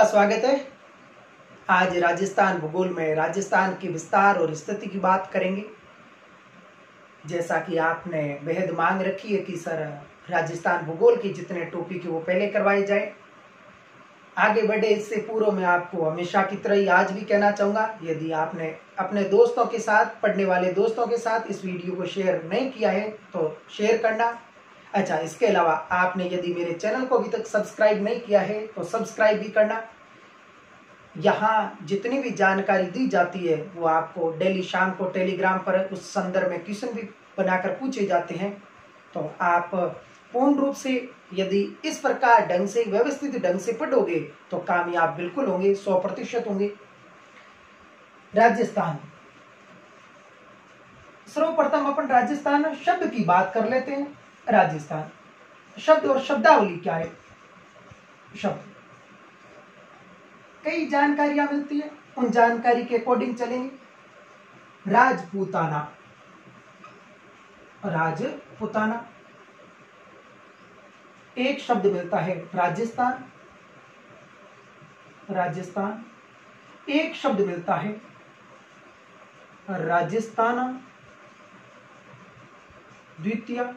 स्वागत है। आज राजस्थान भूगोल में राजस्थान के विस्तार और स्थिति की बात करेंगे। जैसा कि आपने बेहद मांग रखी है कि सर राजस्थान भूगोल के जितने टॉपिक है वो पहले करवाए जाए। आगे बढ़े इससे पूर्व मैं आपको हमेशा की तरह ही आज भी कहना चाहूँगा, यदि आपने अपने दोस्तों के साथ, पढ़ने वाले दोस्तों के साथ इस वीडियो को शेयर नहीं किया है तो शेयर करना। अच्छा, इसके अलावा आपने यदि मेरे चैनल को अभी तक सब्सक्राइब नहीं किया है तो सब्सक्राइब भी करना। यहाँ जितनी भी जानकारी दी जाती है वो आपको डेली शाम को टेलीग्राम पर उस संदर्भ में क्वेश्चन भी बनाकर पूछे जाते हैं, तो आप पूर्ण रूप से यदि इस प्रकार ढंग से व्यवस्थित ढंग से पढ़ोगे तो कामयाब बिल्कुल होंगे, 100% होंगे। राजस्थान, सर्वप्रथम अपन राजस्थान शब्द की बात कर लेते हैं। राजस्थान शब्द और शब्दावली क्या है। शब्द कई जानकारियां मिलती है, उन जानकारी के अकॉर्डिंग चलेंगे। राजपूताना, राजपूताना एक शब्द मिलता है। राजस्थान, राजस्थान एक शब्द मिलता है। राजस्थान द्वितीय।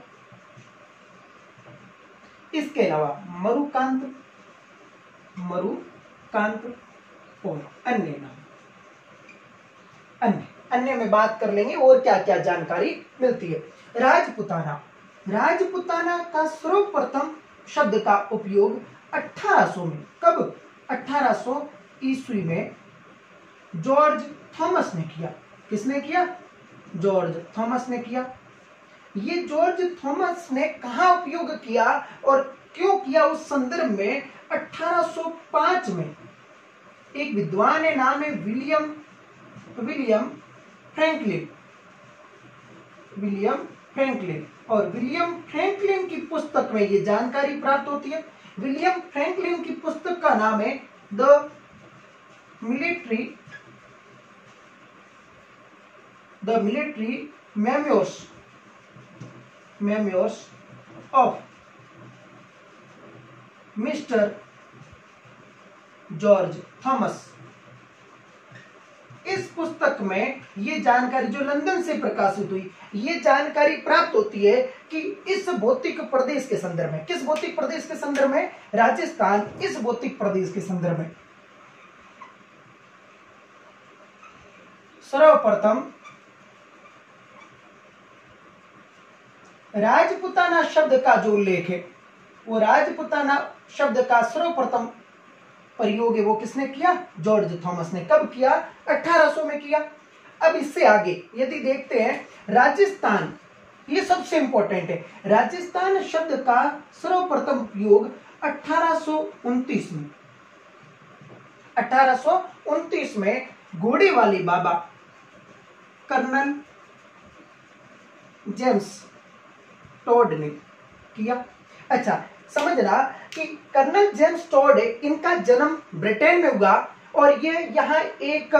इसके अलावा मरुकांत, मरुकांत और अन्य नाम। अन्य में बात कर लेंगे और क्या क्या जानकारी मिलती है। राजपूताना, राजपूताना का सर्वप्रथम शब्द का उपयोग 1800 में, कब? 1800 ईस्वी में जॉर्ज थॉमस ने किया। किसने किया? जॉर्ज थॉमस ने किया। ये जॉर्ज थॉमस ने कहा उपयोग किया और क्यों किया, उस संदर्भ में 1805 में एक विद्वान है, नाम है विलियम फ्रैंकलिन। विलियम फ्रैंकलिन, और विलियम फ्रैंकलिन की पुस्तक में ये जानकारी प्राप्त होती है। विलियम फ्रैंकलिन की पुस्तक का नाम है the military memoirs of mister George Thomas. इस पुस्तक में ये जानकारी जो लंदन से प्रकाशित हुई, ये जानकारी प्राप्त होती है कि इस भौतिक प्रदेश के संदर्भ में, किस भौतिक प्रदेश के संदर्भ में? राजस्थान, इस भौतिक प्रदेश के संदर्भ में सर्वप्रथम राजपूताना शब्द का जो उल्लेख है, वो राजपूताना शब्द का सर्वप्रथम प्रयोग है वो किसने किया? जॉर्ज थॉमस ने। कब किया? 1800 में किया। अब इससे आगे यदि देखते हैं, राजस्थान, ये सबसे इंपॉर्टेंट है। राजस्थान शब्द का सर्वप्रथम उपयोग 1829 में, 1829 में घोड़े वाले बाबा कर्नल जेम्स टॉड ने किया। अच्छा, समझना कि कर्नल जेम्स टॉड, इनका जन्म ब्रिटेन में हुआ और ये यहाँ एक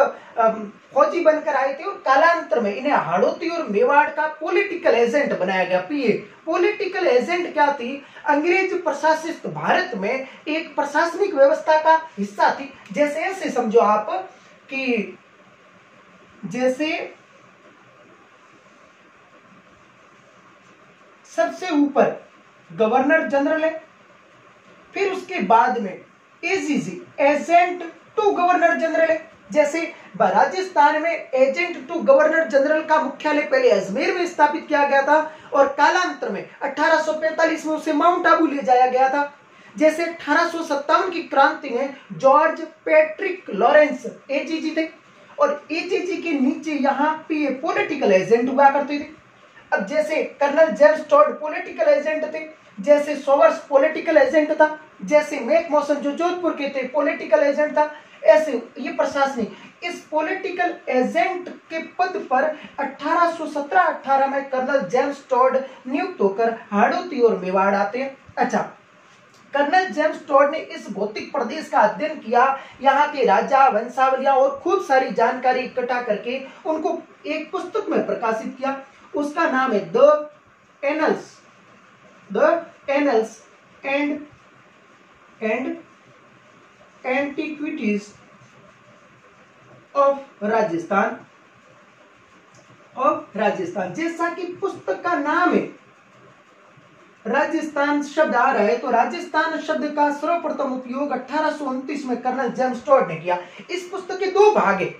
फौजी बनकर आए थे और कालांतर में इन्हें हाड़ौती और मेवाड़ का पॉलिटिकल एजेंट बनाया गया। पीए पॉलिटिकल एजेंट क्या थी? अंग्रेज प्रशासित भारत में एक प्रशासनिक व्यवस्था का हिस्सा थी। जैसे ऐसे समझो आप कि जैसे सबसे ऊपर गवर्नर जनरल है, फिर उसके बाद में AGG, agent to governor general है। जैसे राजस्थान में एजेंट टू गवर्नर जनरल का मुख्यालय पहले अजमेर में स्थापित किया गया था और कालांतर में 1845 में उसे माउंट आबू ले जाया गया था। जैसे 1857 की क्रांति में जॉर्ज पैट्रिक लॉरेंस एजीजी थे और एजीजी के नीचे यहाँ पीए पॉलिटिकल एजेंट हुआ करते थे। अब जैसे colonel James Tod political agent थे, जैसे सोवर्स पॉलिटिकल एजेंट था, जैसे मैक मॉसन जो जोधपुर के थे पॉलिटिकल एजेंट था, ऐसे ये प्रशासनिक, इस पॉलिटिकल एजेंट के पद पर 1817-18 में कर्नल जेम्स टॉड नियुक्त होकर हाड़ौती और मेवाड़ आते हैं। अच्छा, कर्नल जेम्स टॉड ने इस भौतिक प्रदेश का अध्ययन किया, यहाँ के राजा, वंशावलियां और खूब सारी जानकारी इकट्ठा करके उनको एक पुस्तक में प्रकाशित किया। उसका नाम है the annuls and antiquities of Rajasthan, जैसा कि पुस्तक का नाम है राजस्थान शब्द आ रहा है, तो राजस्थान शब्द का सर्वप्रथम उपयोग 1829 में कर्नल जेम्स टॉड ने किया। इस पुस्तक के दो भाग है,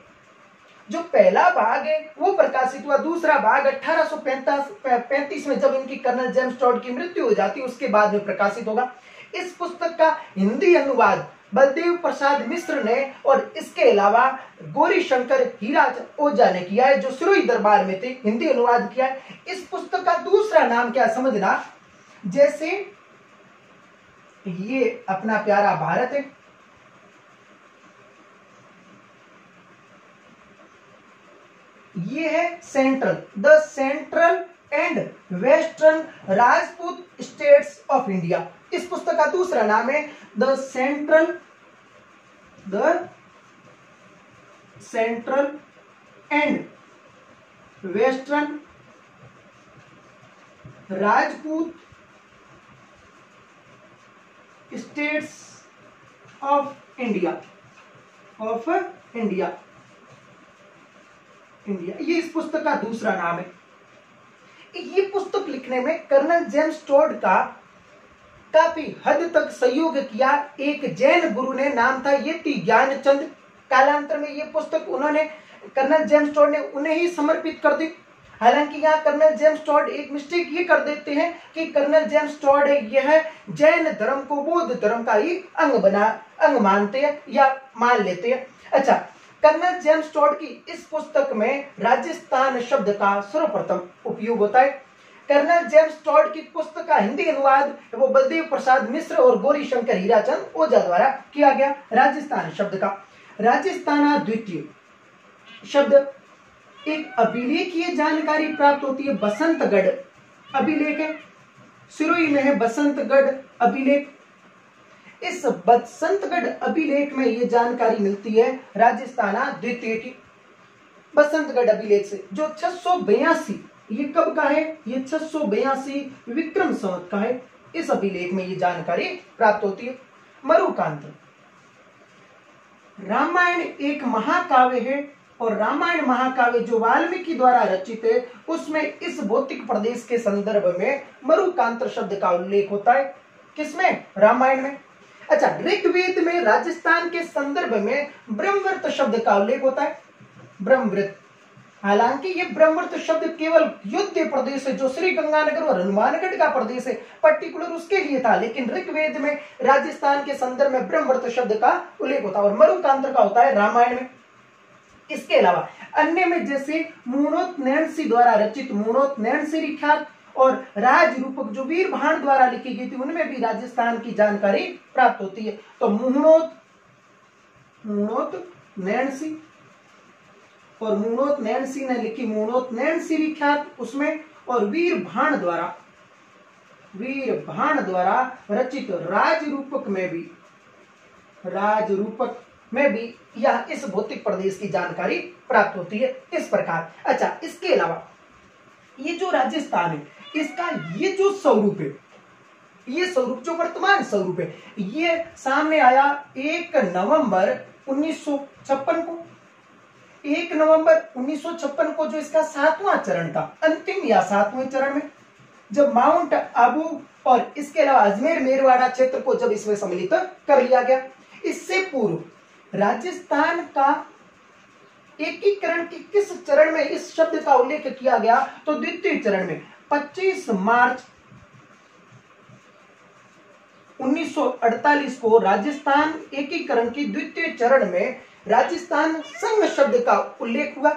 जो पहला भाग है वो प्रकाशित हुआ, दूसरा भाग 1835 में जब इनकी कर्नल जेम्स टॉड की मृत्यु हो जाती है उसके बाद में प्रकाशित होगा। इस पुस्तक का हिंदी अनुवाद बलदेव प्रसाद मिश्र ने और इसके अलावा गौरी शंकर हीराज ओझा ने किया है, जो सिरोही दरबार में थे, हिंदी अनुवाद किया है। इस पुस्तक का दूसरा नाम क्या समझना, जैसे ये अपना प्यारा भारत है, ये है central, the central and western Rajput states of India. इस पुस्तक का दूसरा नाम है the central and western Rajput states of India, ये इस पुस्तक का दूसरा नाम है। ये पुस्तक लिखने में कर्नल जेम्स टॉड का काफी हद तक सहयोग किया एक जैन गुरु ने, नाम था यति ज्ञानचंद। कालांतर में ये पुस्तक उन्होंने, कर्नल जेम्स टॉड ने उन्हें ही समर्पित कर दी। हालांकि यहाँ कर्नल जेम्स टॉड एक मिस्टेक ये कर देते हैं कि कर्नल जेम्स टॉड यह जैन धर्म को बौद्ध धर्म का ही अंग मानते हैं या मान लेते हैं। अच्छा, कर्नल जेम्स टॉड की इस पुस्तक में राजस्थान शब्द का सर्वप्रथम उपयोग होता है। कर्नल जेम्स टॉड की पुस्तक का हिंदी अनुवाद वो बलदेव प्रसाद मिश्र और गौरी शंकर हीराचंद ओझा द्वारा किया गया। राजस्थान शब्द का राजस्थाना द्वितीय शब्द एक अभिलेखीय जानकारी प्राप्त होती है। बसंतगढ़ अभिलेख है, सिरोही में है बसंतगढ़ अभिलेख। इस बसंतगढ़ अभिलेख में ये जानकारी मिलती है राजस्थाना द्वितीय की, बसंतगढ़ अभिलेख से, जो 682, ये कब का है, ये 682 विक्रम संवत का है। इस अभिलेख में ये जानकारी प्राप्त होती है। मरुकांत, रामायण एक महाकाव्य है और रामायण महाकाव्य जो वाल्मीकि द्वारा रचित है उसमें इस भौतिक प्रदेश के संदर्भ में मरुकांत शब्द का उल्लेख होता है। किसमें? रामायण में। अच्छा, ऋग्वेद में राजस्थान के संदर्भ में ब्रह्मवृत शब्द का उल्लेख होता है। ब्रह्मवृत, हालांकि ये ब्रह्मवृत शब्द केवल युद्ध प्रदेश है जो श्री गंगानगर और हनुमानगढ़ का प्रदेश है, पर्टिकुलर उसके लिए था, लेकिन ऋग्वेद में राजस्थान के संदर्भ में ब्रह्मवृत शब्द का उल्लेख होता है और मरुकांत का होता है रामायण में। इसके अलावा अन्य में जैसे मूणोत नैणसी द्वारा रचित मूणोत नैणसी ख्यात और राज रूपक जो वीर भाण द्वारा लिखी गई थी उनमें भी राजस्थान की जानकारी प्राप्त होती है। तो मूणोत नैणसी और मूणोत नैणसी ने लिखी मूणोत नैणसी विख्यात उसमें, और वीर भाण द्वारा रचित राज रूपक में भी यह इस भौतिक प्रदेश की जानकारी प्राप्त होती है इस प्रकार। अच्छा, इसके अलावा ये जो राजस्थान है इसका ये जो स्वरूप है, ये स्वरूप जो वर्तमान स्वरूप है, ये सामने आया 1 नवंबर 1956 को। 1 नवंबर 1956 को जो इसका 7वां चरण था, अंतिम या 7वें चरण में, जब माउंट आबू और इसके अलावा अजमेर मेरवाड़ा क्षेत्र को जब इसमें सम्मिलित कर लिया गया। इससे पूर्व राजस्थान का एकीकरण की किस चरण में इस शब्द का उल्लेख किया गया, तो द्वितीय चरण में 25 मार्च 1948 को राजस्थान एकीकरण की द्वितीय चरण में राजस्थान संघ शब्द का उल्लेख हुआ,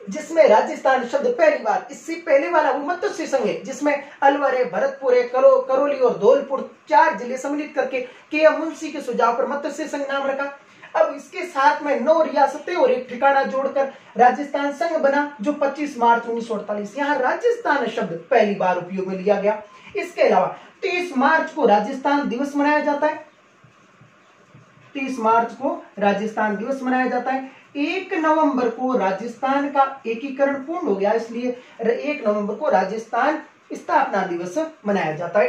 जिसमें राजस्थान शब्द पहली बार, इससे पहले वाला वो मत्स्य संघ है जिसमें अलवर है, भरतपुर है, करौली और धौलपुर 4 जिले सम्मिलित करके के मुंशी के सुझाव पर मत्स्य संघ नाम रखा। अब इसके साथ में 9 रियासतें और एक ठिकाना जोड़कर राजस्थान संघ बना जो 25 मार्च 1948, यहाँ राजस्थान शब्द पहली बार उपयोग में लिया गया। इसके अलावा 30 मार्च को राजस्थान दिवस मनाया जाता है। 30 मार्च को राजस्थान दिवस मनाया जाता है। 1 नवंबर को राजस्थान का एकीकरण पूर्ण हो गया, इसलिए 1 नवंबर को राजस्थान स्थापना दिवस मनाया जाता है।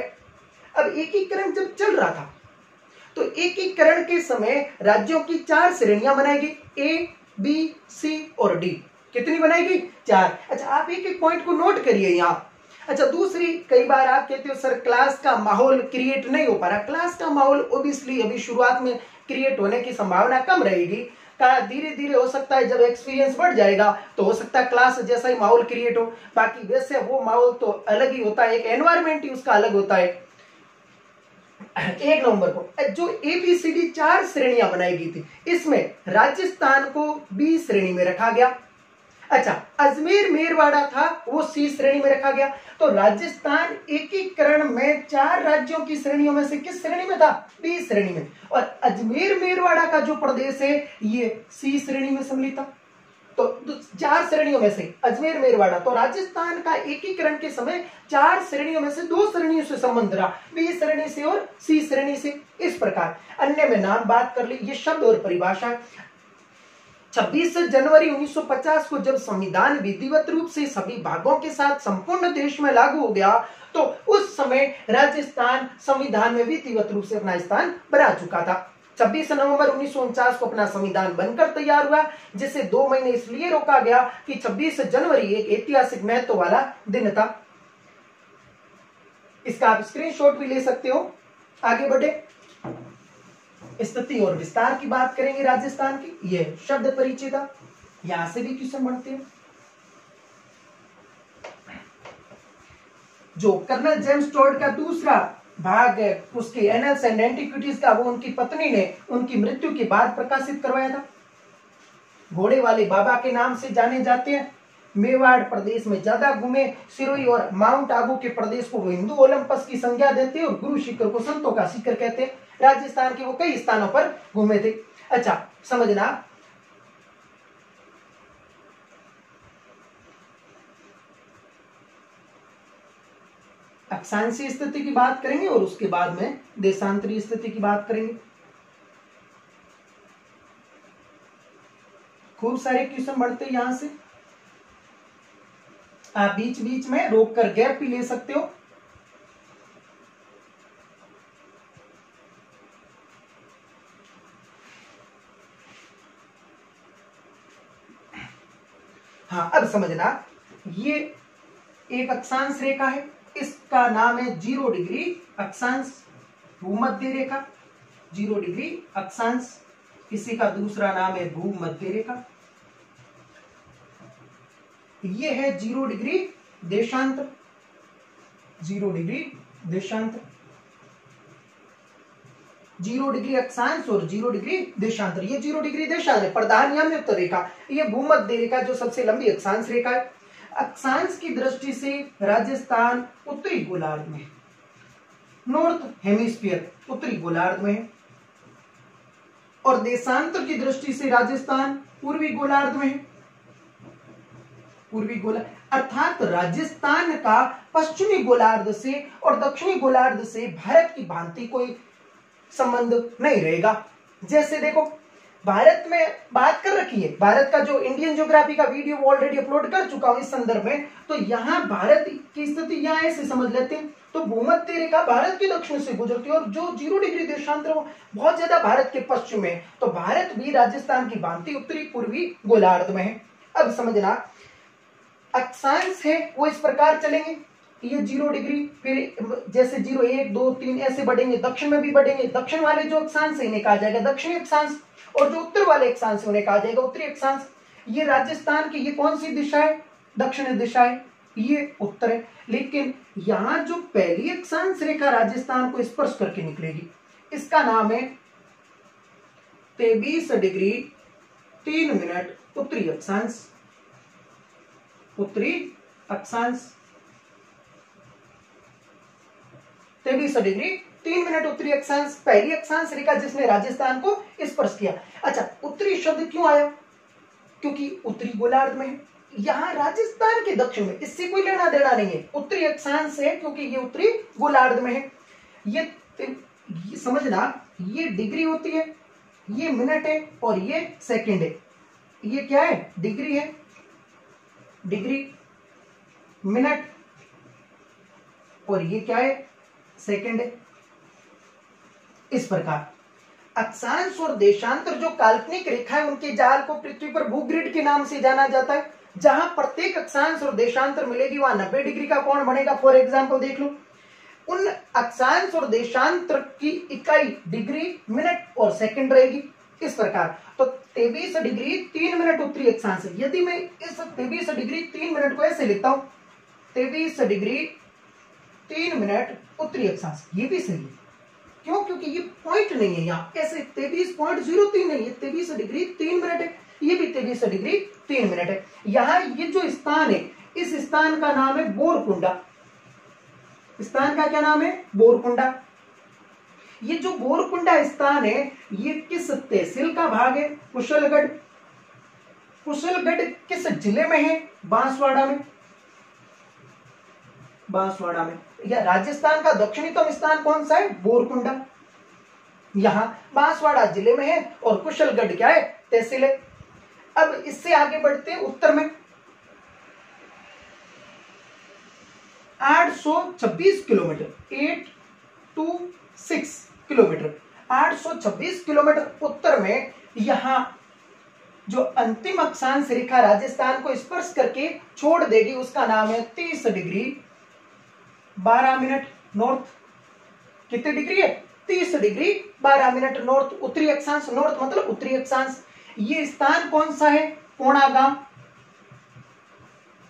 अब एकीकरण जब चल रहा था तो एकीकरण के समय राज्यों की 4 श्रेणियां बनाएगी, ए, बी, सी और डी। कितनी बनाएगी? 4। अच्छा, आप एक एक पॉइंट को नोट करिए यहाँ। अच्छा, दूसरी, कई बार आप कहते हो सर क्लास का माहौल क्रिएट नहीं हो पा रहा। क्लास का माहौल ओबियसली अभी शुरुआत में क्रिएट होने की संभावना कम रहेगी। धीरे धीरे हो सकता है, जब एक्सपीरियंस बढ़ जाएगा तो हो सकता है क्लास जैसा ही माहौल क्रिएट हो। बाकी वैसे वो माहौल तो अलग ही होता है, एक एनवायरमेंट ही उसका अलग होता है। 1 नवंबर को जो ABCD 4 श्रेणियां बनाई गई थी, इसमें राजस्थान को बी श्रेणी में रखा गया। अच्छा, अजमेर मेरवाड़ा था वो सी श्रेणी में रखा गया। तो राजस्थान एकीकरण में 4 राज्यों की श्रेणियों में से किस श्रेणी में था? बी श्रेणी में। और अजमेर मेरवाड़ा का जो प्रदेश है ये सी श्रेणी में सम्मिलित था। तो 4 श्रेणियों में से अजमेर मेरवाड़ा, तो राजस्थान का एकीकरण के समय 4 श्रेणियों में से 2 श्रेणियों से संबंध रहा, बी श्रेणी से और सी श्रेणी से। इस प्रकार अन्य में नाम बात कर ली, ये शब्द और परिभाषा। 26 जनवरी 1950 को जब संविधान विधिवत रूप से सभी भागों के साथ संपूर्ण देश में लागू हो गया, तो उस समय राजस्थान संविधान में विधिवत रूप से अपना स्थान बना चुका था। 26 नवंबर 1949 को अपना संविधान बनकर तैयार हुआ, जिसे 2 महीने इसलिए रोका गया कि 26 जनवरी एक ऐतिहासिक महत्व वाला दिन था। इसका आप स्क्रीनशॉट भी ले सकते हो। आगे बढ़े, स्थिति और विस्तार की बात करेंगे राजस्थान की। यह शब्द परिचय था, यहां से भी क्वेश्चन बनते हैं। जो कर्नल जेम्स टॉड का दूसरा भाग है, उसके एनल्स एंड एंटिक्विटीज का, वो उनकी पत्नी ने उनकी मृत्यु के बाद प्रकाशित करवाया था। घोड़े वाले बाबा के नाम से जाने जाते हैं। मेवाड़ प्रदेश में ज्यादा घूमे। सिरोही और माउंट आबू के प्रदेश को वो हिंदू ओलंपस की संज्ञा देते हैं और गुरु शिखर को संतों का शिखर कहते हैं। राजस्थान के वो कई स्थानों पर घूमे थे। अच्छा, समझना, अक्षांशीय स्थिति की बात करेंगे और उसके बाद में देशांतरीय स्थिति की बात करेंगे। खूब सारे क्वेश्चन बढ़ते यहां से। आप बीच बीच में रोक कर गैप भी ले सकते हो। हाँ, अब समझना, ये एक अक्षांश रेखा है, इसका नाम है 0 डिग्री अक्षांश भूमध्य रेखा। 0 डिग्री अक्षांश, इसी का दूसरा नाम है भूमध्य रेखा। ये है 0 डिग्री देशांतर। 0 डिग्री देशांतर, 0 डिग्री अक्षांश और 0 डिग्री देशांतर। ये 0 डिग्री देशांतर प्रधान यामयुक्त रेखा, ये भूमध्य रेखा जो सबसे लंबी अक्षांश रेखा है। अक्षांश की दृष्टि से राजस्थान उत्तरी गोलार्ध में, नॉर्थ हेमिस्फीयर उत्तरी गोलार्ध में है, और देशांतर की दृष्टि से राजस्थान पूर्वी गोलार्ध में है। पूर्वी गोलार्ध अर्थात राजस्थान का पश्चिमी गोलार्ध से और दक्षिणी गोलार्ध से भारत की भांति कोई संबंध नहीं रहेगा। जैसे देखो, भारत में बात कर रखी है, भारत का जो इंडियन ज्योग्राफी का वीडियो ऑलरेडी अपलोड कर चुका हूं इस संदर्भ में, तो यहां भारत की स्थिति यहां ऐसे समझ लेते हैं। तो भूमध्य रेखा भारत के दक्षिण से गुजरती है और जो 0 डिग्री देशांतर बहुत ज्यादा भारत के पश्चिम में, तो भारत भी राजस्थान की भांति उत्तरी पूर्वी गोलार्ध में है। अब समझना, अक्षांश है वो इस प्रकार चलेंगे, ये 0 डिग्री, फिर जैसे 0, 1, 2, 3 ऐसे बढ़ेंगे, दक्षिण में भी बढ़ेंगे। दक्षिण वाले जो अक्षांश है इन्हें कहा जाएगा दक्षिणी अक्षांश, और जो उत्तर वाले अक्षांश है उन्हें कहा जाएगा उत्तरी अक्षांश। ये राजस्थान की ये कौन सी दिशा है? दक्षिण दिशा है, ये उत्तर है। लेकिन यहां जो पहली अक्षांश रेखा राजस्थान को स्पर्श करके निकलेगी, इसका नाम है 23 डिग्री 3 मिनट उत्तरी अक्षांश। उत्तरी अक्षांश 23 डिग्री 3 मिनट उत्तरी अक्षांश, पहली अक्षांश रेखा जिसने राजस्थान को स्पर्श किया। अच्छा, उत्तरी शब्द क्यों आया? क्योंकि उत्तरी गोलार्ध में है, यहां राजस्थान के दक्षिण में, इससे कोई लेना देना नहीं है। उत्तरी अक्षांश है क्योंकि ये उत्तरी गोलार्ध में है। ये समझना, ये डिग्री होती है, ये मिनट है और ये सेकंड है। ये क्या है? डिग्री है, डिग्री मिनट, और ये क्या है? सेकंड है। इस प्रकार अक्षांश और देशांतर जो काल्पनिक रेखा है उनके जाल को पृथ्वी पर भूग्रिड के नाम से जाना जाता है। जहां प्रत्येक अक्षांश और देशांतर मिलेगी वहां 90 डिग्री का कोण बनेगा। फॉर एग्जाम्पल देख लो, उन अक्षांश और देशांतर की इकाई डिग्री, मिनट और सेकंड रहेगी इस प्रकार। तो 23 डिग्री 3 मिनट उत्तरी अक्षांश। यदि मैं इस 23 डिग्री 3 मिनट को ऐसे लिखता हूं, 23 डिग्री 3 मिनट उत्तरी अक्षांश, ये भी सही है। क्यों? क्योंकि ये पॉइंट नहीं है यहाँ, ऐसे 23.03 नहीं है, 23 डिग्री 3 मिनट है, ये भी 23 डिग्री 3 मिनट है। यहाँ ये जो स्थान है, इस स्थान का नाम है बोरकुंडा। स्थान का क्या नाम है? बोरकुंडा। ये जो बोरकुंडा स्थान है ये किस तहसील का भाग है? कुशलगढ़। कुशलगढ़ किस जिले में है? बांसवाड़ा में। बांसवाड़ा में। या राजस्थान का दक्षिणतम स्थान कौन सा है? बोरकुंडा। यहां बांसवाड़ा जिले में है और कुशलगढ़ क्या है? तहसील है। अब इससे आगे बढ़ते हैं उत्तर में। 826 किलोमीटर, 826 किलोमीटर, 826 किलोमीटर उत्तर में यहां जो अंतिम अक्षांश रेखा राजस्थान को स्पर्श करके छोड़ देगी उसका नाम है 30 डिग्री 12 मिनट नॉर्थ। कितने डिग्री है? 30 डिग्री 12 मिनट नॉर्थ, उत्तरी अक्षांश। नॉर्थ मतलब उत्तरी अक्षांश। ये स्थान कौन सा है? पोणा गांव।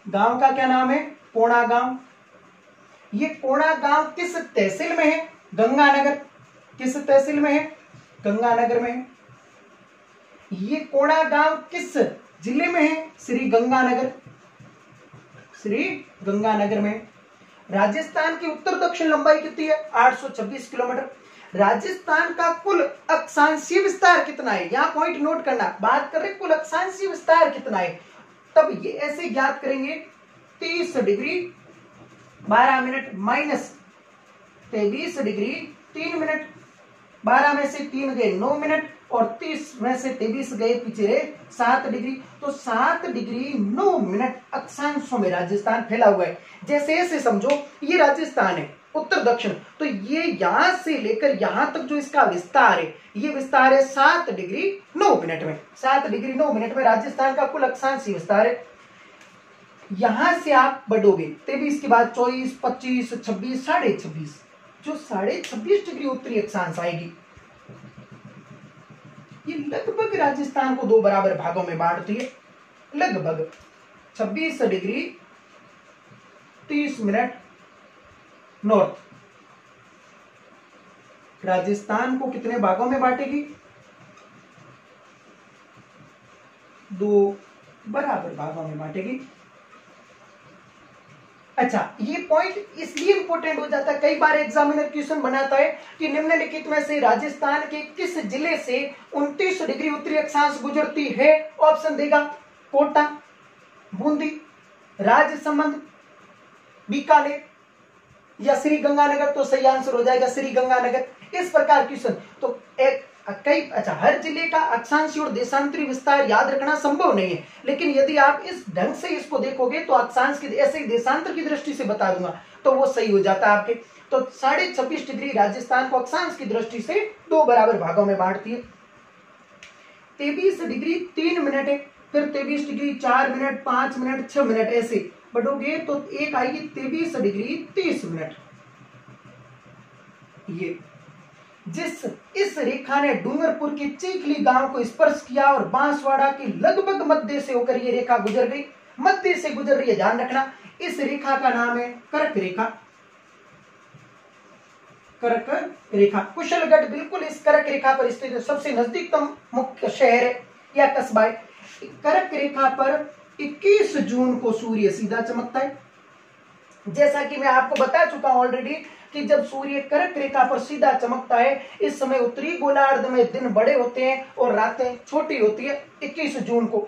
गांव का क्या नाम है? पोणा गांव। ये पोणा गांव किस तहसील में है? गंगानगर। किस तहसील में है? गंगानगर में है। ये पोणा गांव किस जिले में है? श्री गंगानगर। श्री गंगानगर में। राजस्थान की उत्तर दक्षिण लंबाई कितनी है? 826 किलोमीटर। राजस्थान का कुल अक्षांशीय विस्तार कितना है? यहां पॉइंट नोट करना, बात कर रहे कुल अक्षांशीय विस्तार कितना है। तब ये ऐसे ज्ञात करेंगे, 30 degree 12 minute minus 23 degree 3 minute, 12 में से 3 गए 9 मिनट और 30 में से 23 गए पीछे रहे 7 डिग्री। तो 7 डिग्री 9 मिनट अक्षांशों में राजस्थान फैला हुआ है। जैसे ऐसे समझो ये राजस्थान है उत्तर दक्षिण, तो ये यहां से लेकर यहां तक जो इसका विस्तार है, ये विस्तार है 7 डिग्री 9 मिनट में। 7 डिग्री 9 मिनट में राजस्थान का कुल अक्षांशीय विस्तार है। यहां से आप बढ़ोगे 23 के बाद 24, 25, 26, 26.5, जो 26.5 डिग्री उत्तरी अक्षांश आएगी, ये लगभग राजस्थान को 2 बराबर भागों में बांटती है। लगभग 26 डिग्री 30 मिनट नॉर्थ राजस्थान को कितने भागों में बांटेगी? 2 बराबर भागों में बांटेगी। अच्छा, ये पॉइंट इसलिए इंपॉर्टेंट हो जाता है, कई बार एग्जामिनर क्वेश्चन बनाता है कि निम्नलिखित में से राजस्थान के किस जिले से 29 डिग्री उत्तरी अक्षांश गुजरती है? ऑप्शन देगा, कोटा, बूंदी, राजसमंद, बीकानेर या श्री गंगानगर। तो सही आंसर हो जाएगा श्री गंगानगर। इस प्रकार क्वेश्चन तो हर जिले का अक्षांशीय और देशांतरी विस्तार याद रखना संभव नहीं है, लेकिन यदि आप इस ढंग से इसको देखोगे तो अक्षांश की ऐसे ही देशांतर की दृष्टि से बता दूंगा तो वो सही हो जाता है आपके। तो 26.5 डिग्री राजस्थान को अक्षांश की दृष्टि से 2 बराबर भागों में बांटती है। 23 डिग्री 3 मिनट है, फिर 23 डिग्री 4 मिनट, 5 मिनट, 6 मिनट, ऐसे बढ़ोगे तो एक आएगी 23 डिग्री 30 मिनट। ये जिस इस रेखा ने डूंगरपुर के चीखली गांव को स्पर्श किया और बांसवाड़ा के लगभग मध्य से होकर ये रेखा गुजर गई, मध्य से गुजर रही है, ध्यान रखना। इस रेखा का नाम है कर्क रेखा। कर्क रेखा। कुशलगढ़ बिल्कुल इस कर्क रेखा पर स्थित है, सबसे नजदीकतम मुख्य शहर है या कस्बा है। कर्क रेखा पर 21 जून को सूर्य सीधा चमकता है। जैसा कि मैं आपको बता चुका हूं ऑलरेडी कि जब सूर्य कर्क रेखा पर सीधा चमकता है, इस समय उत्तरी गोलार्ध में दिन बड़े होते हैं और रातें छोटी होती है। 21 जून को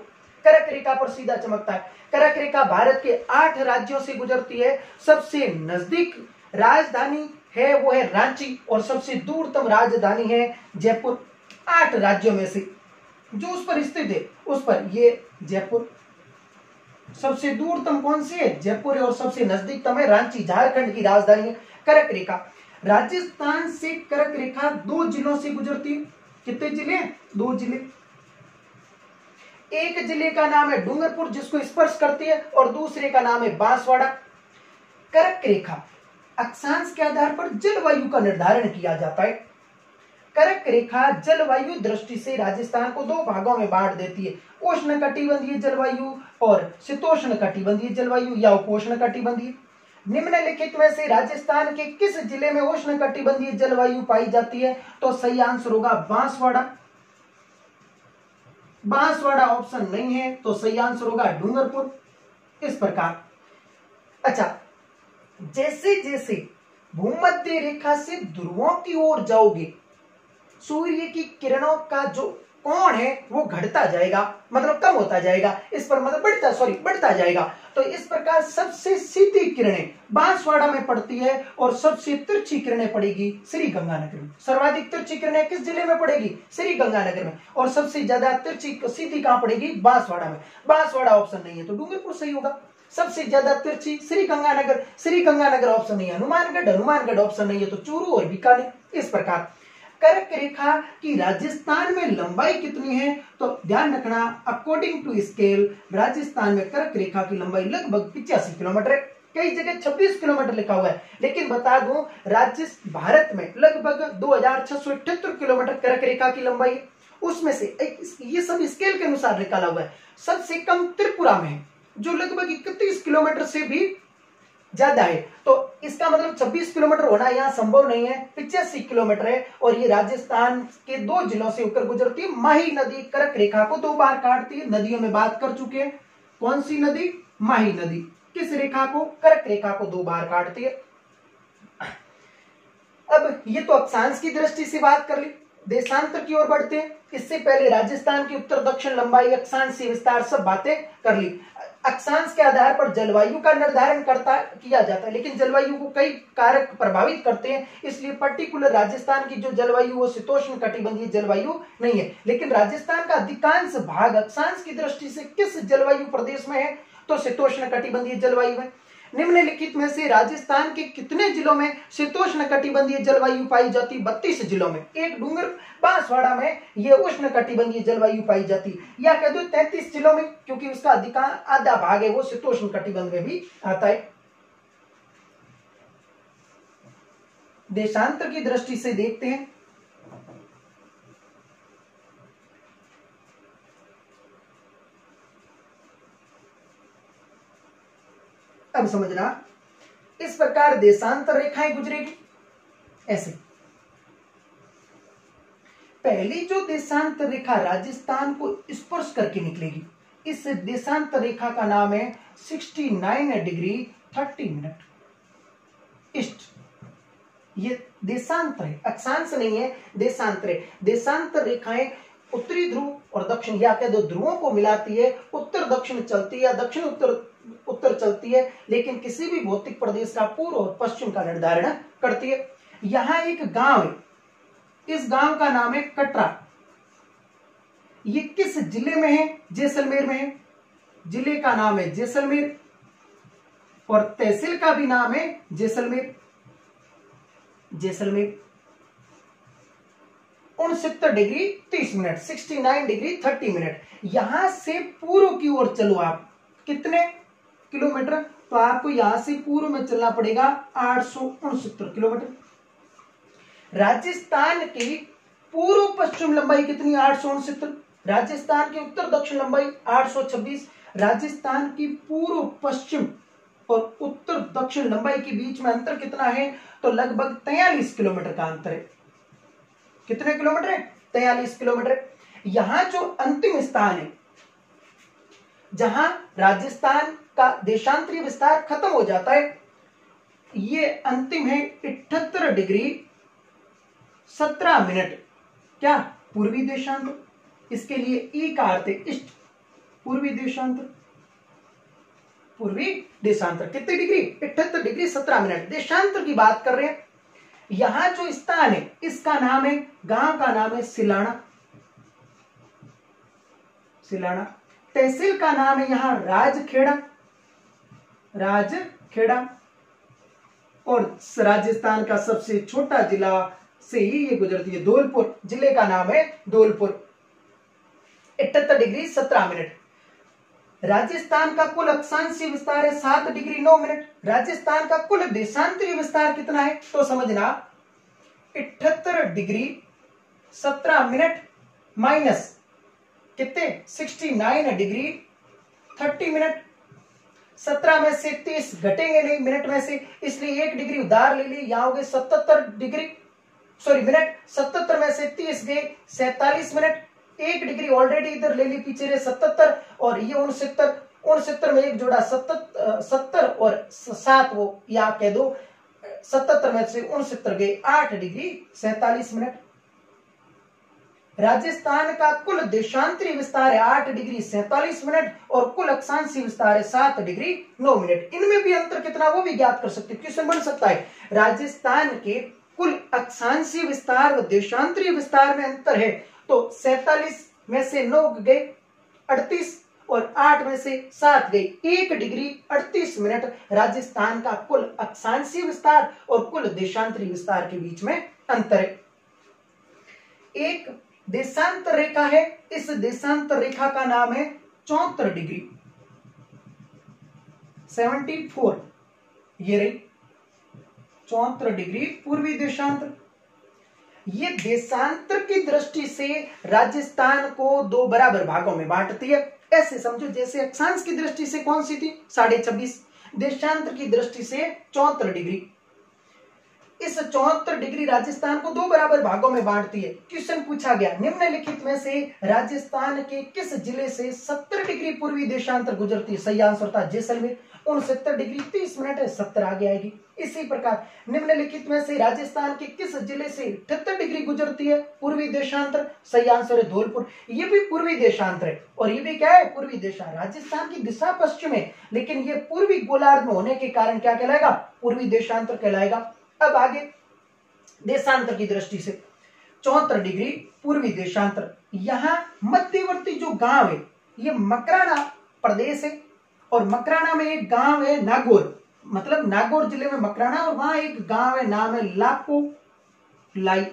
कर्क रेखा पर सीधा चमकता है। कर्क रेखा भारत के 8 राज्यों से गुजरती है। सबसे नजदीक राजधानी है वो है रांची और सबसे दूरतम राजधानी है जयपुर। 8 राज्यों में से जो उस पर स्थित है उस पर ये जयपुर। सबसे दूरतम कौन सी है? जयपुर है और सबसे नजदीकतम है रांची, झारखंड की राजधानी है। कर्क रेखा राजस्थान से कर्क रेखा 2 जिलों से गुजरती है। कितने जिले हैं? 2 जिले। एक जिले का नाम है डूंगरपुर जिसको स्पर्श करती है और दूसरे का नाम है बांसवाड़ा। कर्क रेखा अक्षांश के आधार पर जलवायु का निर्धारण किया जाता है। कर्क रेखा जलवायु दृष्टि से राजस्थान को 2 भागों में बांट देती है, उष्णकटिबंधीय जलवायु और शीतोष्ण कटिबंधीय जलवायु या उपोष्ण कटिबंधीय। निम्नलिखित में से राजस्थान के किस जिले में उष्ण कटिबंधीय जलवायु पाई जाती है? तो सही आंसर होगा बांसवाड़ा। बांसवाड़ा ऑप्शन नहीं है तो सही आंसर होगा डूंगरपुर। इस प्रकार अच्छा, जैसे जैसे भूमध्य रेखा से ध्रुवों की ओर जाओगे सूर्य की किरणों का जो कोण है वो घटता जाएगा, मतलब कम होता जाएगा, इस पर मतलब बढ़ता जाएगा। तो इस प्रकार सबसे सीधी किरणें बांसवाड़ा में पड़ती है और सबसे तिरछी किरणें पड़ेगी श्री गंगानगर में। सर्वाधिक तिरछी किरणें किस जिले में पड़ेगी? श्री गंगानगर में। और सबसे ज्यादा तिरछी सीधी कहां पड़ेगी? बांसवाड़ा में। बांसवाड़ा ऑप्शन नहीं है तो डूंगरपुर सही होगा। सबसे ज्यादा तिरछी श्री गंगानगर ऑप्शन नहीं है। हनुमानगढ़ ऑप्शन नहीं है तो चूरू और बीकानेर। इस प्रकार कर्क रेखा की राजस्थान में लंबाई कितनी है? तो ध्यान रखना, अकॉर्डिंग टू स्केल राजस्थान में कर्क रेखा की लंबाई लगभग 85 किलोमीटर है। कई जगह 26 किलोमीटर लिखा हुआ है, लेकिन बता दूं भारत में लगभग 2678 किलोमीटर कर्क रेखा की लंबाई है। उसमें से ये सब स्केल के अनुसार निकाला हुआ है। सबसे कम त्रिपुरा में है जो लगभग 31 किलोमीटर से भी ज्यादा है। तो इसका मतलब 26 किलोमीटर होना यहाँ संभव नहीं है, 85 किलोमीटर है। और ये राजस्थान के 2 जिलों से होकर गुजरती है। माही नदी कर्क रेखा को 2 बार काटती है। नदियों में बात कर चुके हैं। कौन सी नदी? माही नदी। किस रेखा को? कर्क रेखा को 2 बार काटती है। अब ये तो अक्षांश की दृष्टि से बात कर ली। देशांतर की ओर बढ़ते हैं। इससे पहले राजस्थान की उत्तर दक्षिण लंबाई, अक्षांश से विस्तार सब बातें कर ली। अक्षांश के आधार पर जलवायु का निर्धारण किया जाता है, लेकिन जलवायु को कई कारक प्रभावित करते हैं, इसलिए पर्टिकुलर राजस्थान की जो जलवायु वो शीतोष्ण कटिबंधीय जलवायु नहीं है। लेकिन राजस्थान का अधिकांश भाग अक्षांश की दृष्टि से किस जलवायु प्रदेश में है? तो शीतोष्ण कटिबंधीय जलवायु में। निम्नलिखित में से राजस्थान के कितने जिलों में शीतोष्ण कटिबंधीय जलवायु पाई जाती? 32 जिलों में। एक डूंगर बांसवाड़ा में ये उष्ण कटिबंधीय जलवायु पाई जाती, या कह दो 33 जिलों में, क्योंकि उसका अधिकांश आधा भाग है वो शीतोष्ण कटिबंध में भी आता है। देशांतर की दृष्टि से देखते हैं। अब समझना, इस प्रकार देशांतर रेखाएं गुजरेगी ऐसे। पहली जो देशांतर रेखा राजस्थान को स्पर्श करके निकलेगी, इस देशांतर रेखा का नाम है 69 डिग्री 30 मिनट ईस्ट। ये देशांतर है, अक्षांश नहीं है, देशांतर है। देशांतर रेखाएं उत्तरी ध्रुव और दक्षिण या कह दो ध्रुवों को मिलाती है। उत्तर दक्षिण चलती है या दक्षिण उत्तर चलती है, लेकिन किसी भी भौतिक प्रदेश का पूर्व और पश्चिम का निर्धारण करती है। यहां एक गांव है, इस गांव का नाम है कटरा। ये किस जिले में है? जैसलमेर में है। जिले का नाम है जैसलमेर और तहसील का भी नाम है Jaisalmer. 69 degree 30 minute, 69 degree 30 minute. यहां से पूर्व की ओर चलो आप, कितने किलोमीटर? तो आपको यहां से पूर्व में चलना पड़ेगा 869 किलोमीटर। राजस्थान की पूर्व पश्चिम लंबाई कितनी? 869। राजस्थान की उत्तर दक्षिण लंबाई 826। राजस्थान की पूर्व पश्चिम और उत्तर दक्षिण लंबाई के बीच में अंतर कितना है? तो लगभग 43 किलोमीटर का अंतर है। कितने किलोमीटर है? 43 किलोमीटर। यहां जो अंतिम स्थान है, जहां राजस्थान का देशांतरीय विस्तार खत्म हो जाता है, ये अंतिम है 78 डिग्री 17 मिनट। क्या? पूर्वी देशांतर। इसके लिए ई का अर्थ है ईस्ट, पूर्वी देशांतर। पूर्वी देशांतर कितने डिग्री? 78 degree 17 minute. देशांतर की बात कर रहे हैं। यहां जो स्थान है इसका नाम है, गांव का नाम है सिलाना। तहसील का नाम है यहां राजखेड़ा। और राजस्थान का सबसे छोटा जिला से ही ये गुजरती है। धौलपुर जिले का नाम है धौलपुर। 78 degree 17 minute. राजस्थान का कुल अक्षांशीय विस्तार है 7 डिग्री 9 मिनट। राजस्थान का कुल देशांतरीय विस्तार कितना है तो समझना 78 डिग्री 17 मिनट माइनस कितने 69 डिग्री 30 मिनट। 17 में से 30 घटेंगे नहीं मिनट में से, इसलिए 1 डिग्री उधार ले ली, यहां हो गए 77 डिग्री मिनट। 77 में से 30 गए 47 मिनट। 1 डिग्री ऑलरेडी इधर ले ली, पीछे रहे 77 और ये 69 में एक जोड़ा 70 और 7 वो या कह दो 77 में से 69 गए 8 डिग्री 47 मिनट। राजस्थान का कुल देशांतरीय विस्तार है 8 डिग्री 47 मिनट और कुल अक्षांशीय विस्तार है 7 डिग्री 9 मिनट। इनमें भी अंतर कितना वो भी ज्ञात कर सकते, क्वेश्चन बन सकता है। राजस्थान के कुल अक्षांशीय विस्तार और देशांतरीय विस्तार में अंतर है तो 47 में से 9 गए 38 और 8 में से 7 गए 1 डिग्री 38 मिनट। राजस्थान का कुल अक्षांशीय विस्तार और कुल देशांतरीय विस्तार के बीच में अंतर है। एक देशांतर रेखा है, इस देशांतर रेखा का नाम है 74 डिग्री 74, ये रही 74 डिग्री पूर्वी देशांतर। ये देशांतर की दृष्टि से राजस्थान को 2 बराबर भागों में बांटती है। ऐसे समझो जैसे अक्षांश की दृष्टि से कौन सी थी 26.5, देशांतर की दृष्टि से 74 डिग्री। इस 74 डिग्री राजस्थान को 2 बराबर भागों में बांटती है। क्वेश्चन पूछा गया निम्नलिखित में से राजस्थान के किस जिले से 70 डिग्री पूर्वी देशांतर गुजरती है। सही आंसर था जैसलमेर। 69 डिग्री 30 मिनट है, 70 आगे आएगी। इसी प्रकार निम्नलिखित में से राजस्थान के किस जिले से 78 डिग्री गुजरती है पूर्वी देशांतर। सही आंसर है धौलपुर। ये भी पूर्वी देशांतर है और ये भी क्या है पूर्वी देशांतर। राजस्थान की दिशा पश्चिम है लेकिन ये पूर्वी गोलार्ध में होने के कारण क्या कहलाएगा पूर्वी देशांतर कहलाएगा। अब आगे देशांतर की दृष्टि से 74 डिग्री पूर्वी देशांतर। यहां मध्यवर्ती जो गांव है ये मकराना प्रदेश है और मकराना में एक गांव है नागौर, मतलब नागौर जिले में मकराना और वहां एक गांव है नाम है लापो लाई।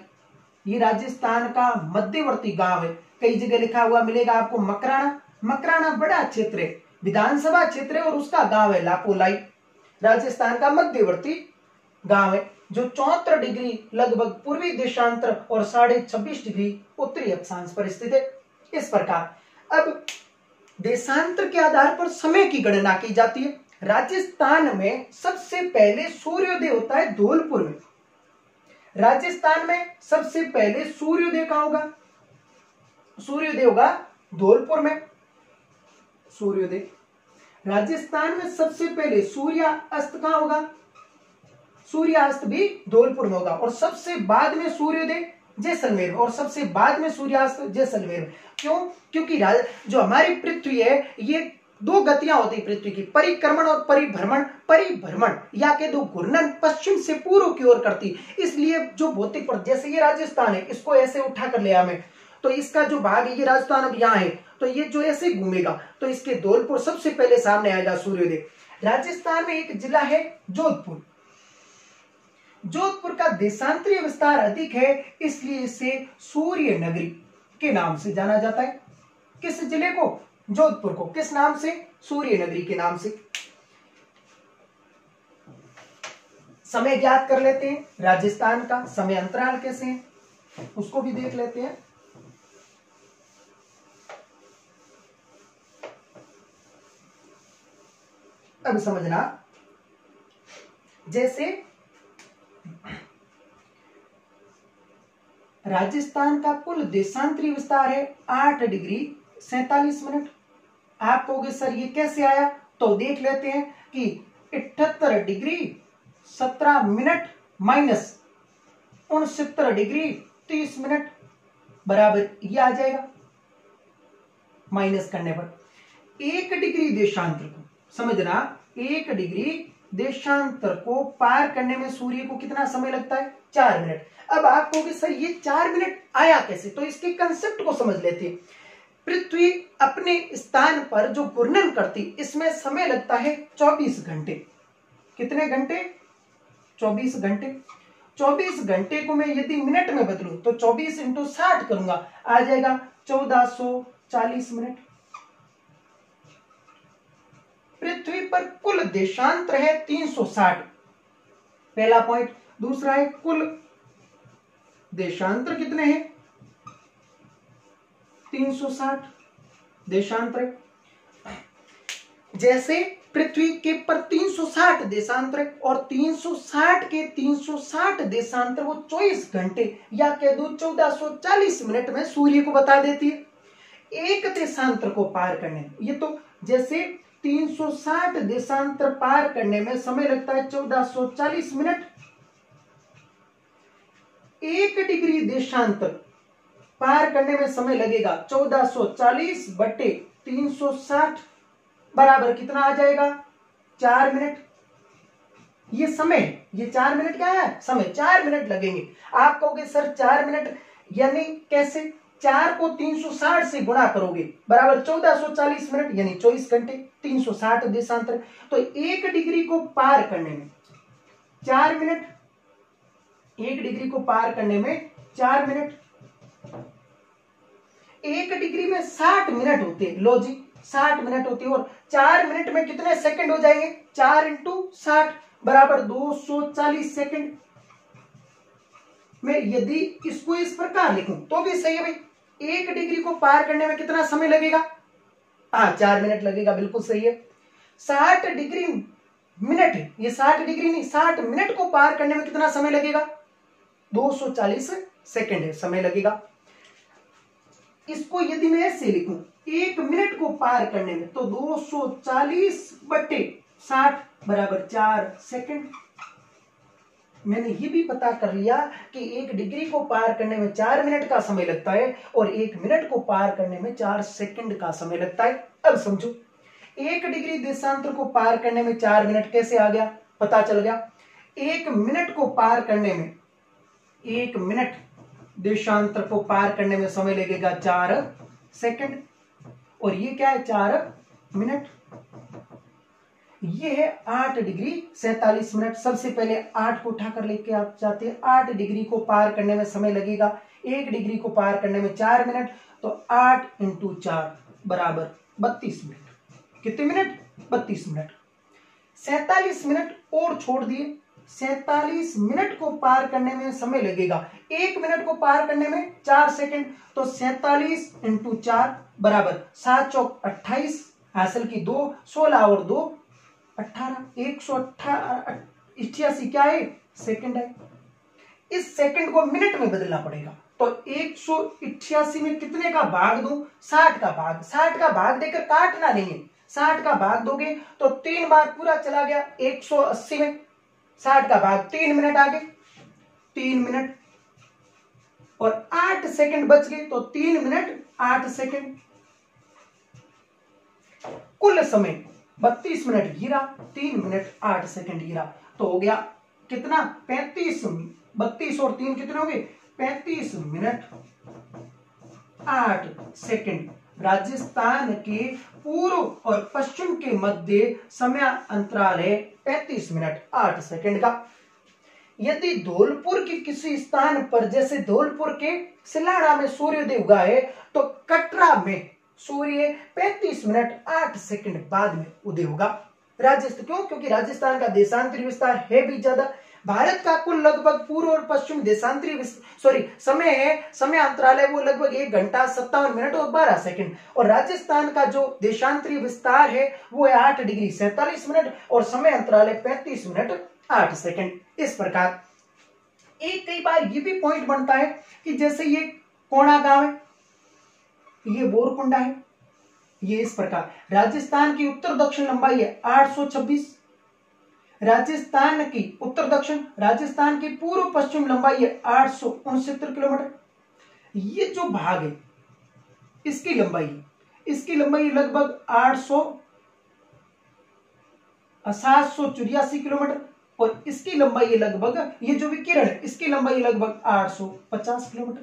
ये राजस्थान का मध्यवर्ती गांव है। कई जगह लिखा हुआ मिलेगा आपको मकराना। मकराना बड़ा क्षेत्र है, विधानसभा क्षेत्र है और उसका गांव है लापो लाई। राजस्थान का मध्यवर्ती गांव है जो 74 डिग्री लगभग पूर्वी देशांतर और 26.5 डिग्री उत्तरी अक्षांश पर स्थित है। इस प्रकार अब देशांतर के आधार पर समय की गणना की जाती है। राजस्थान में सबसे पहले सूर्योदय होता है धौलपुर में। राजस्थान में सबसे पहले सूर्योदय कहां होगा, सूर्योदय होगा धौलपुर में। सूर्योदय राजस्थान में सबसे पहले सूर्यास्त कहां होगा, सूर्यास्त भी धौलपुर में होगा और सबसे बाद में सूर्योदय जैसलमेर में और सबसे बाद में सूर्यास्त जैसलमेर में। क्यों, क्योंकि जो हमारी पृथ्वी है ये 2 गतियां होती है पृथ्वी की, परिक्रमण और परिभ्रमण। परिभ्रमण या के 2 घूर्णन पश्चिम से पूर्व की ओर करती, इसलिए जो भौतिक पर जैसे ये राजस्थान है इसको ऐसे उठा कर ले हमें तो इसका जो भाग है ये राजस्थान अब यहाँ है तो ये जो ऐसे घूमेगा तो इसके धौलपुर सबसे पहले सामने आएगा सूर्योदय। राजस्थान में एक जिला है जोधपुर। जोधपुर का देशांतरीय विस्तार अधिक है इसलिए इसे सूर्य नगरी के नाम से जाना जाता है। किस जिले को, जोधपुर को किस नाम से, सूर्य नगरी के नाम से। समय ज्ञात कर लेते हैं, राजस्थान का समय अंतराल कैसे है उसको भी देख लेते हैं। अब समझना जैसे राजस्थान का कुल देशांतरीय विस्तार है 8 डिग्री 47 मिनट। आप कहोगे सर ये कैसे आया, तो देख लेते हैं कि 78 degree 17 minute minus 69 degree 30 minute बराबर ये आ जाएगा। माइनस करने पर 1 डिग्री देशांतर को समझना, 1 डिग्री देशांतर को पार करने में सूर्य को कितना समय लगता है 4 मिनट। अब आप कहोगे सर ये 4 मिनट आया कैसे, तो इसके कंसेप्ट को समझ लेते हैं। पृथ्वी अपने स्थान पर जो घूर्णन करती इसमें समय लगता है 24 घंटे। कितने घंटे, 24 घंटे। 24 घंटे को मैं यदि मिनट में बदलूं तो 24 इंटू 60 करूंगा, आ जाएगा 1440 मिनट। पृथ्वी पर कुल देशांतर है 360, पहला पॉइंट। दूसरा है कुल देशांतर कितने हैं, 360 देशांतर। जैसे पृथ्वी के पर 360 देशांतर और 360 के 360 देशांतर वो 24 घंटे या कह दो 1440 मिनट में सूर्य को बता देती है। एक देशांतर को पार करने, ये तो जैसे 360 देशांतर पार करने में समय लगता है 1440 मिनट। 1 डिग्री देशांतर पार करने में समय लगेगा 1440 बटे 360 बराबर कितना आ जाएगा, 4 मिनट। ये समय, ये 4 मिनट क्या है, समय 4 मिनट लगेंगे। आप कहोगे सर 4 मिनट यानी कैसे, 4 को 360 से गुणा करोगे बराबर 1440 मिनट यानी 24 घंटे, 360 देशांतर। तो 1 डिग्री को पार करने में 4 मिनट, 1 डिग्री को पार करने में 4 मिनट। 1 डिग्री में 60 मिनट होते हैं, लो जी 60 मिनट होती है, और 4 मिनट में कितने सेकंड हो जाएंगे, 4 इंटू 60 बराबर 240 सेकंड। मैं यदि इसको इस प्रकार लिखूं तो भी सही है भाई। 1 डिग्री को पार करने में कितना समय लगेगा, 4 मिनट लगेगा, बिल्कुल सही है। 60 डिग्री मिनट, ये 60 डिग्री नहीं 60 मिनट को पार करने में कितना समय लगेगा, 240 सेकंड है समय लगेगा। इसको यदि मैं ऐसे लिखूं 1 मिनट को पार करने में तो 240 बटे 60 बराबर 4 सेकंड। मैंने ये भी पता कर लिया कि 1 डिग्री को पार करने में 4 मिनट का समय लगता है और 1 मिनट को पार करने में 4 सेकंड का समय लगता है। अब समझो 1 डिग्री देशांतर को पार करने में 4 मिनट कैसे आ गया, पता चल गया। 1 मिनट को पार करने में, 1 मिनट देशांतर को पार करने में समय लगेगा 4 सेकंड, और ये क्या है 4 मिनट। ये है 8 डिग्री 47 मिनट। सबसे पहले 8 को उठाकर लेके आप जाते हैं, 8 डिग्री को पार करने में समय लगेगा 1 डिग्री को पार करने में 4 मिनट, तो 8 इंटू 4 बराबर 32 मिनट। कितने मिनट, 32 मिनट। 47 मिनट और छोड़ दिए, 47 मिनट को पार करने में समय लगेगा 1 मिनट को पार करने में 4 सेकंड, तो 47 इंटू 4 बराबर 7 चौक 28, हासिल की 2, 16 और 2 18, 188 क्या है, सेकंड है। इस सेकंड को मिनट में बदलना पड़ेगा, तो 188 में कितने का भाग दूं, 60 का भाग। 60 का भाग देकर काटना नहीं है, 60 का भाग दोगे तो 3 बार पूरा चला गया 180 में, 60 का भाग 3 मिनट आ गए, 3 मिनट और 8 सेकंड बच गए, तो 3 मिनट 8 सेकंड। कुल समय 32 मिनट गिरा, 3 मिनट 8 सेकंड गिरा, तो हो गया कितना 35। 32 और 3 कितने हो गए, 35 मिनट 8 सेकंड। राजस्थान के पूर्व और पश्चिम के मध्य समय अंतराल है 35 मिनट 8 सेकंड का। यदि धौलपुर के किसी स्थान पर, जैसे धौलपुर के सिलाड़ा में सूर्योदय हुआ है, तो कटरा में सूर्य 35 मिनट 8 सेकंड बाद में उदय होगा। राजस्थान क्यों, क्योंकि राजस्थान का देशांतरी विस्तार है भी ज्यादा। भारत का कुल लगभग पूर्व और पश्चिम देशांतरी समय है, समय अंतराल है वो लगभग 1 घंटा 57 मिनट और 12 सेकंड, और राजस्थान का जो देशांतरी विस्तार है वो है 8 डिग्री 47 मिनट और समय अंतराल है 35 मिनट 8 सेकंड। इस प्रकार एक कई बार ये भी पॉइंट बनता है कि जैसे ये कोणा गांव है, ये बोरकुंडा है, ये इस प्रकार राजस्थान की उत्तर दक्षिण लंबाई है 826, राजस्थान की उत्तर दक्षिण, राजस्थान की पूर्व पश्चिम लंबाई है 869 किलोमीटर। ये जो भाग है इसकी लंबाई लगभग 784 किलोमीटर, और इसकी लंबाई लगभग, ये जो विकिरण है इसकी लंबाई लगभग 850 किलोमीटर।